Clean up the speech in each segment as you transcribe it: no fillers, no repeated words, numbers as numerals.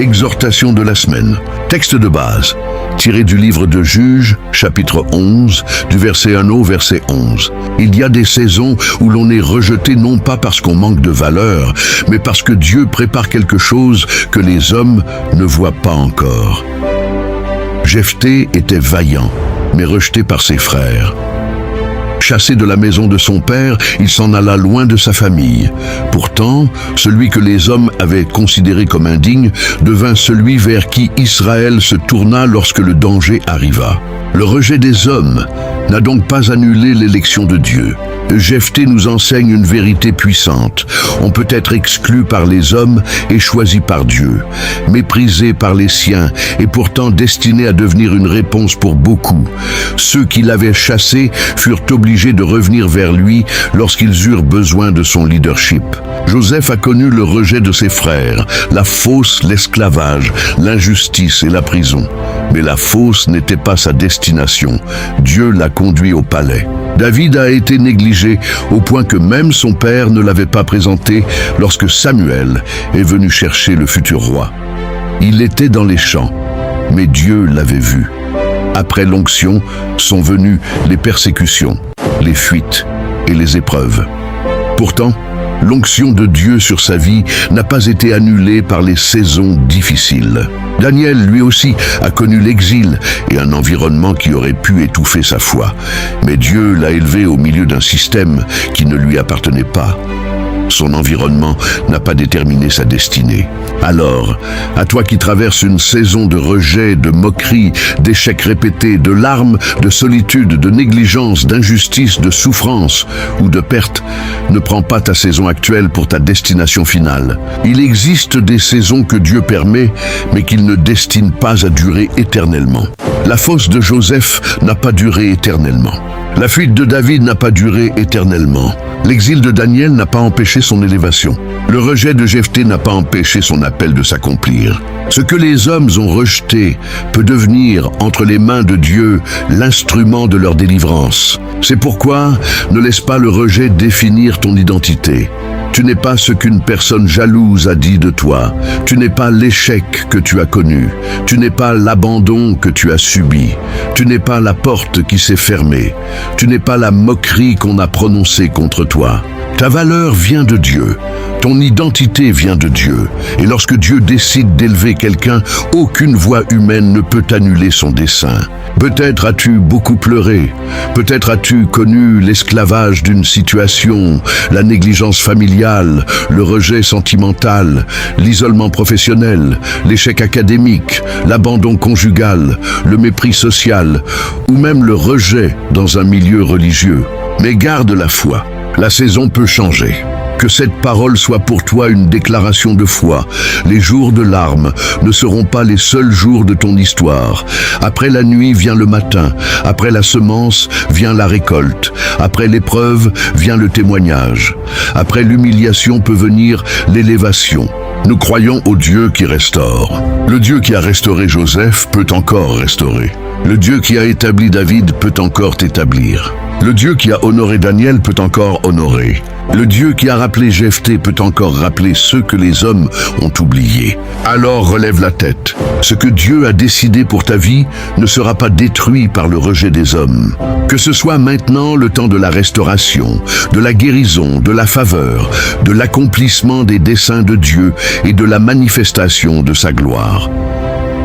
Exhortation de la semaine. Texte de base, tiré du livre de Juges, chapitre 11, du verset 1 au verset 11. Il y a des saisons où l'on est rejeté non pas parce qu'on manque de valeur, mais parce que Dieu prépare quelque chose que les hommes ne voient pas encore. Jephthé était vaillant, mais rejeté par ses frères. Chassé de la maison de son père, il s'en alla loin de sa famille. Pourtant, celui que les hommes avaient considéré comme indigne devint celui vers qui Israël se tourna lorsque le danger arriva. Le rejet des hommes n'a donc pas annulé l'élection de Dieu. Jephthé nous enseigne une vérité puissante. On peut être exclu par les hommes et choisi par Dieu, méprisé par les siens et pourtant destiné à devenir une réponse pour beaucoup. Ceux qui l'avaient chassé furent obligés de revenir vers lui lorsqu'ils eurent besoin de son leadership. Joseph a connu le rejet de ses frères, la fosse, l'esclavage, l'injustice et la prison. Mais la fosse n'était pas sa destination. Dieu l'a conduit au palais. David a été négligé au point que même son père ne l'avait pas présenté lorsque Samuel est venu chercher le futur roi. Il était dans les champs, mais Dieu l'avait vu. Après l'onction sont venues les persécutions, les fuites et les épreuves. Pourtant, l'onction de Dieu sur sa vie n'a pas été annulée par les saisons difficiles. Daniel, lui aussi, a connu l'exil et un environnement qui aurait pu étouffer sa foi. Mais Dieu l'a élevé au milieu d'un système qui ne lui appartenait pas. Son environnement n'a pas déterminé sa destinée. Alors, à toi qui traverses une saison de rejet, de moquerie, d'échecs répétés, de larmes, de solitude, de négligence, d'injustice, de souffrance ou de perte, ne prends pas ta saison actuelle pour ta destination finale. Il existe des saisons que Dieu permet, mais qu'il ne destine pas à durer éternellement. La fosse de Joseph n'a pas duré éternellement. La fuite de David n'a pas duré éternellement. L'exil de Daniel n'a pas empêché son élévation. Le rejet de Jephthé n'a pas empêché son appel de s'accomplir. Ce que les hommes ont rejeté peut devenir, entre les mains de Dieu, l'instrument de leur délivrance. C'est pourquoi ne laisse pas le rejet définir ton identité. Tu n'es pas ce qu'une personne jalouse a dit de toi. Tu n'es pas l'échec que tu as connu. Tu n'es pas l'abandon que tu as subi. Tu n'es pas la porte qui s'est fermée. Tu n'es pas la moquerie qu'on a prononcée contre toi. Ta valeur vient de Dieu. Ton identité vient de Dieu. Et lorsque Dieu décide d'élever quelqu'un, aucune voix humaine ne peut annuler son dessein. Peut-être as-tu beaucoup pleuré. Peut-être as-tu connu l'esclavage d'une situation, la négligence familiale, le rejet sentimental, l'isolement professionnel, l'échec académique, l'abandon conjugal, le mépris social ou même le rejet dans un milieu religieux. Mais garde la foi. La saison peut changer. Que cette parole soit pour toi une déclaration de foi. Les jours de larmes ne seront pas les seuls jours de ton histoire. Après la nuit vient le matin. Après la semence vient la récolte. Après l'épreuve vient le témoignage. Après l'humiliation peut venir l'élévation. Nous croyons au Dieu qui restaure. Le Dieu qui a restauré Joseph peut encore restaurer. Le Dieu qui a établi David peut encore t'établir. Le Dieu qui a honoré Daniel peut encore honorer. Le Dieu qui a rappelé Jephthé peut encore rappeler ceux que les hommes ont oubliés. Alors relève la tête. Ce que Dieu a décidé pour ta vie ne sera pas détruit par le rejet des hommes. Que ce soit maintenant le temps de la restauration, de la guérison, de la faveur, de l'accomplissement des desseins de Dieu et de la manifestation de sa gloire.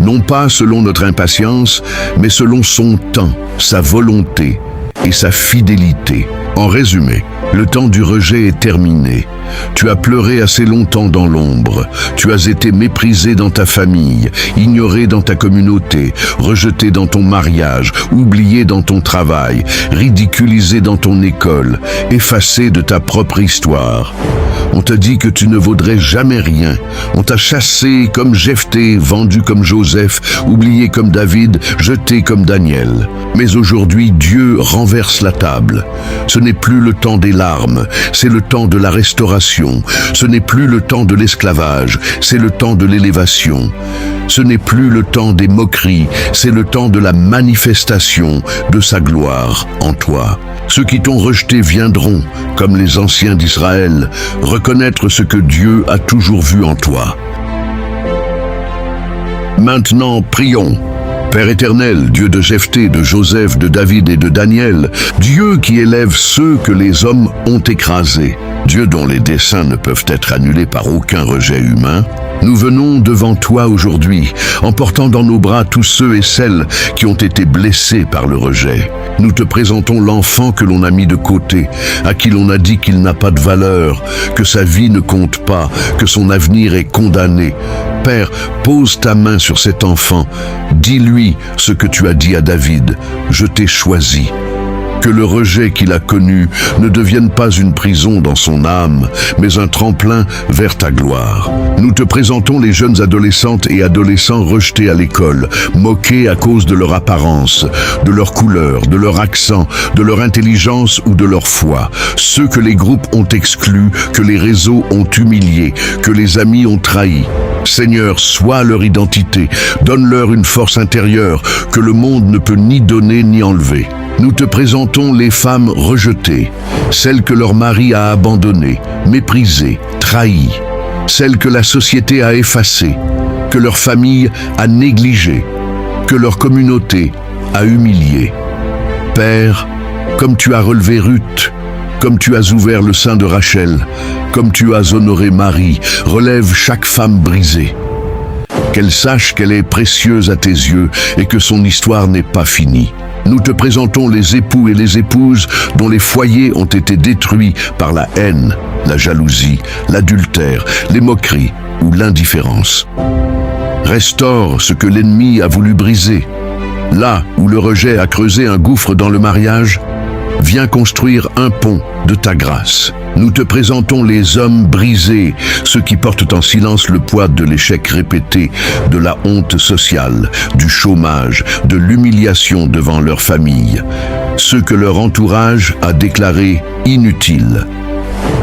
Non pas selon notre impatience, mais selon son temps, sa volonté et sa fidélité. En résumé, le temps du rejet est terminé. Tu as pleuré assez longtemps dans l'ombre. Tu as été méprisé dans ta famille, ignoré dans ta communauté, rejeté dans ton mariage, oublié dans ton travail, ridiculisé dans ton école, effacé de ta propre histoire. On t'a dit que tu ne vaudrais jamais rien. On t'a chassé comme Jephthé, vendu comme Joseph, oublié comme David, jeté comme Daniel. Mais aujourd'hui, Dieu renverse la table. Ce n'est plus le temps des larmes, c'est le temps de la restauration. Ce n'est plus le temps de l'esclavage, c'est le temps de l'élévation. Ce n'est plus le temps des moqueries, c'est le temps de la manifestation de sa gloire en toi. Ceux qui t'ont rejeté viendront, comme les anciens d'Israël, reconnaître ce que Dieu a toujours vu en toi. Maintenant, prions. Père éternel, Dieu de Jephthé, de Joseph, de David et de Daniel, Dieu qui élève ceux que les hommes ont écrasés, Dieu dont les desseins ne peuvent être annulés par aucun rejet humain, nous venons devant toi aujourd'hui, en portant dans nos bras tous ceux et celles qui ont été blessés par le rejet. Nous te présentons l'enfant que l'on a mis de côté, à qui l'on a dit qu'il n'a pas de valeur, que sa vie ne compte pas, que son avenir est condamné. Père, pose ta main sur cet enfant, dis-lui ce que tu as dit à David, je t'ai choisi. Que le rejet qu'il a connu ne devienne pas une prison dans son âme, mais un tremplin vers ta gloire. Nous te présentons les jeunes adolescentes et adolescents rejetés à l'école, moqués à cause de leur apparence, de leur couleur, de leur accent, de leur intelligence ou de leur foi. Ceux que les groupes ont exclus, que les réseaux ont humiliés, que les amis ont trahis. Seigneur, sois leur identité, donne-leur une force intérieure que le monde ne peut ni donner ni enlever. Nous te présentons les femmes rejetées, celles que leur mari a abandonnées, méprisées, trahies, celles que la société a effacées, que leur famille a négligées, que leur communauté a humiliées. Père, comme tu as relevé Ruth, comme tu as ouvert le sein de Rachel, comme tu as honoré Marie, relève chaque femme brisée. Qu'elle sache qu'elle est précieuse à tes yeux et que son histoire n'est pas finie. Nous te présentons les époux et les épouses dont les foyers ont été détruits par la haine, la jalousie, l'adultère, les moqueries ou l'indifférence. Restaure ce que l'ennemi a voulu briser. Là où le rejet a creusé un gouffre dans le mariage, viens construire un pont de ta grâce. Nous te présentons les hommes brisés, ceux qui portent en silence le poids de l'échec répété, de la honte sociale, du chômage, de l'humiliation devant leur famille, ceux que leur entourage a déclarés inutiles.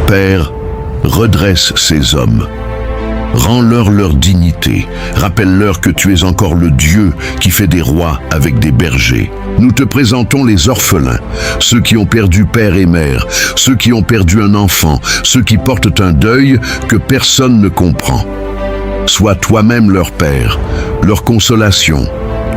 Père, redresse ces hommes. Rends-leur leur dignité. Rappelle-leur que tu es encore le Dieu qui fait des rois avec des bergers. Nous te présentons les orphelins, ceux qui ont perdu père et mère, ceux qui ont perdu un enfant, ceux qui portent un deuil que personne ne comprend. Sois toi-même leur père, leur consolation,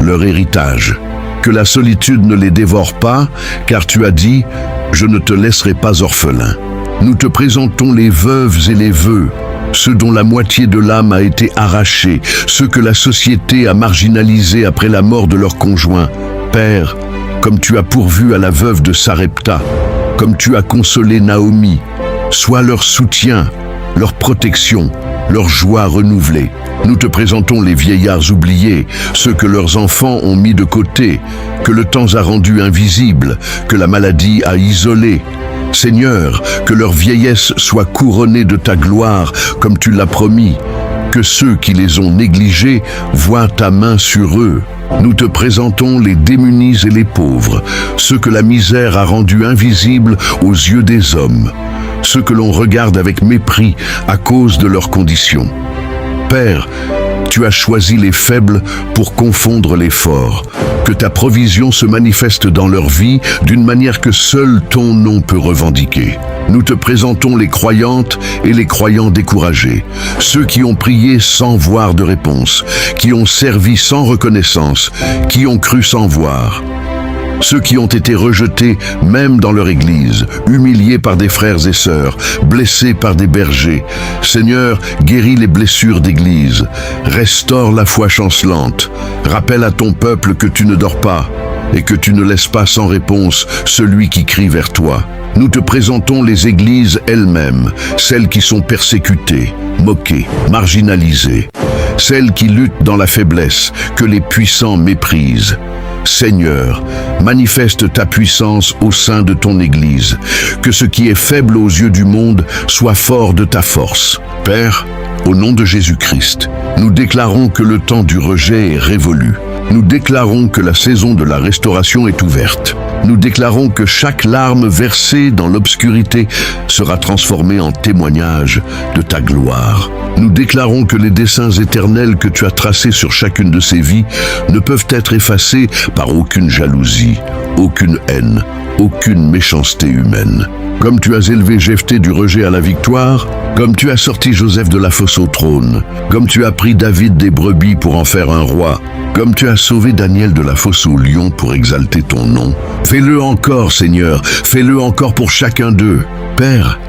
leur héritage. Que la solitude ne les dévore pas, car tu as dit « Je ne te laisserai pas orphelin ». Nous te présentons les veuves et les veux, ceux dont la moitié de l'âme a été arrachée, ceux que la société a marginalisés après la mort de leur conjoint. Père, comme tu as pourvu à la veuve de Sarepta, comme tu as consolé Naomi, sois leur soutien, leur protection, leur joie renouvelée. Nous te présentons les vieillards oubliés, ceux que leurs enfants ont mis de côté, que le temps a rendus invisibles, que la maladie a isolés. Seigneur, que leur vieillesse soit couronnée de ta gloire, comme tu l'as promis, que ceux qui les ont négligés voient ta main sur eux. Nous te présentons les démunis et les pauvres, ceux que la misère a rendus invisibles aux yeux des hommes, ceux que l'on regarde avec mépris à cause de leurs conditions. Père, tu as choisi les faibles pour confondre les forts. Que ta provision se manifeste dans leur vie d'une manière que seul ton nom peut revendiquer. Nous te présentons les croyantes et les croyants découragés, ceux qui ont prié sans voir de réponse, qui ont servi sans reconnaissance, qui ont cru sans voir. Ceux qui ont été rejetés même dans leur église, humiliés par des frères et sœurs, blessés par des bergers. Seigneur, guéris les blessures d'église, restaure la foi chancelante, rappelle à ton peuple que tu ne dors pas et que tu ne laisses pas sans réponse celui qui crie vers toi. Nous te présentons les églises elles-mêmes, celles qui sont persécutées, moquées, marginalisées, celles qui luttent dans la faiblesse, que les puissants méprisent. Seigneur, manifeste ta puissance au sein de ton Église, que ce qui est faible aux yeux du monde soit fort de ta force. Père, au nom de Jésus-Christ, nous déclarons que le temps du rejet est révolu. Nous déclarons que la saison de la restauration est ouverte. Nous déclarons que chaque larme versée dans l'obscurité sera transformée en témoignage de ta gloire. Nous déclarons que les desseins éternels que tu as tracés sur chacune de ces vies ne peuvent être effacés par aucune jalousie, aucune haine, aucune méchanceté humaine. Comme tu as élevé Jephthé du rejet à la victoire, comme tu as sorti Joseph de la fosse au trône, comme tu as pris David des brebis pour en faire un roi, comme tu as sauvé Daniel de la fosse au lion pour exalter ton nom, fais-le encore, Seigneur, fais-le encore pour chacun d'eux. Père,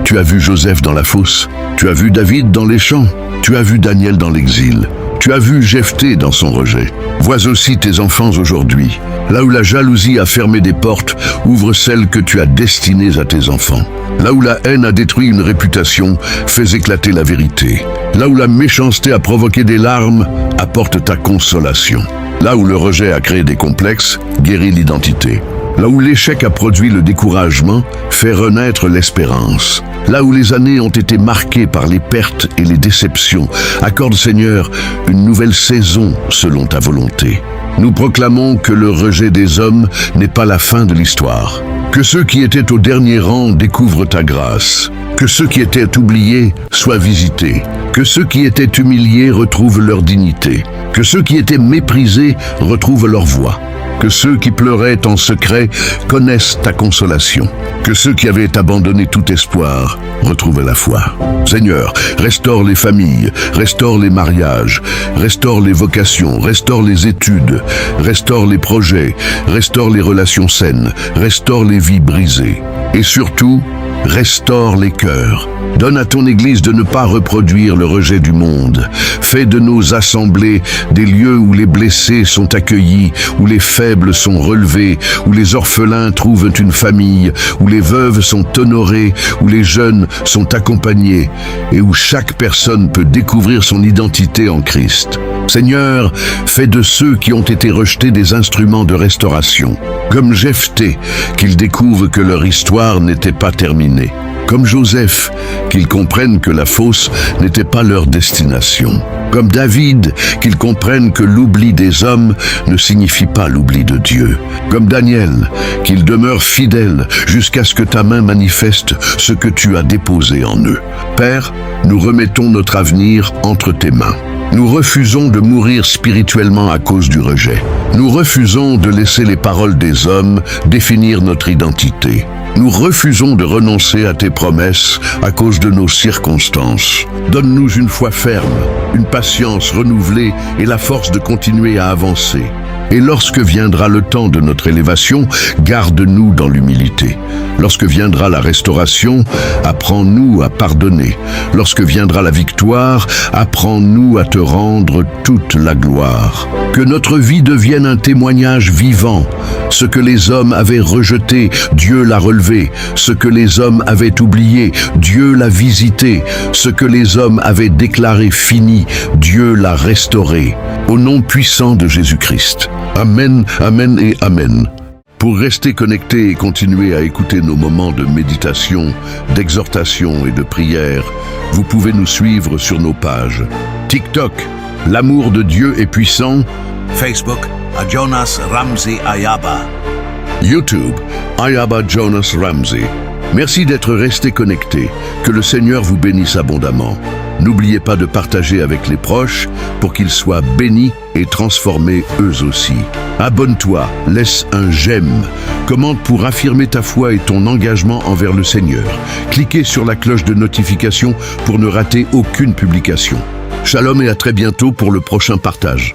tu as vu Joseph dans la fosse, tu as vu David dans les champs, tu as vu Daniel dans l'exil, tu as vu Jephthé dans son rejet. Vois aussi tes enfants aujourd'hui. Là où la jalousie a fermé des portes, ouvre celles que tu as destinées à tes enfants. Là où la haine a détruit une réputation, fais éclater la vérité. Là où la méchanceté a provoqué des larmes, apporte ta consolation. Là où le rejet a créé des complexes, guéris l'identité. Là où l'échec a produit le découragement, fais renaître l'espérance. Là où les années ont été marquées par les pertes et les déceptions, accorde, Seigneur, une nouvelle saison selon ta volonté. Nous proclamons que le rejet des hommes n'est pas la fin de l'histoire. Que ceux qui étaient au dernier rang découvrent ta grâce. Que ceux qui étaient oubliés soient visités. Que ceux qui étaient humiliés retrouvent leur dignité. Que ceux qui étaient méprisés retrouvent leur voix. Que ceux qui pleuraient en secret connaissent ta consolation. Que ceux qui avaient abandonné tout espoir retrouvent la foi. Seigneur, restaure les familles, restaure les mariages, restaure les vocations, restaure les études, restaure les projets, restaure les relations saines, restaure les vies brisées. Et surtout, restaure les cœurs. Donne à ton Église de ne pas reproduire le rejet du monde. Fais de nos assemblées des lieux où les blessés sont accueillis, où les faibles sont relevés, où les orphelins trouvent une famille, où les veuves sont honorées, où les jeunes sont accompagnés et où chaque personne peut découvrir son identité en Christ. Seigneur, fais de ceux qui ont été rejetés des instruments de restauration. Comme Jephthé, qu'ils découvrent que leur histoire n'était pas terminée. Comme Joseph, qu'ils comprennent que la fosse n'était pas leur destination. Comme David, qu'ils comprennent que l'oubli des hommes ne signifie pas l'oubli de Dieu. Comme Daniel, qu'ils demeurent fidèles jusqu'à ce que ta main manifeste ce que tu as déposé en eux. Père, nous remettons notre avenir entre tes mains. Nous refusons de mourir spirituellement à cause du rejet. Nous refusons de laisser les paroles des hommes définir notre identité. Nous refusons de renoncer à tes promesses à cause de nos circonstances. Donne-nous une foi ferme, une patience renouvelée et la force de continuer à avancer. Et lorsque viendra le temps de notre élévation, garde-nous dans l'humilité. Lorsque viendra la restauration, apprends-nous à pardonner. Lorsque viendra la victoire, apprends-nous à te rendre toute la gloire. Que notre vie devienne un témoignage vivant. Ce que les hommes avaient rejeté, Dieu l'a relevé. Ce que les hommes avaient oublié, Dieu l'a visité. Ce que les hommes avaient déclaré fini, Dieu l'a restauré. Au nom puissant de Jésus-Christ. Amen, amen et amen. Pour rester connecté et continuer à écouter nos moments de méditation, d'exhortation et de prière, vous pouvez nous suivre sur nos pages TikTok, L'amour de Dieu est puissant, Facebook, Jonas Ramsey Ayaba. YouTube, Ayaba Jonas Ramsey. Merci d'être resté connecté. Que le Seigneur vous bénisse abondamment. N'oubliez pas de partager avec les proches pour qu'ils soient bénis et transformés eux aussi. Abonne-toi, laisse un j'aime. Commente pour affirmer ta foi et ton engagement envers le Seigneur. Cliquez sur la cloche de notification pour ne rater aucune publication. Shalom et à très bientôt pour le prochain partage.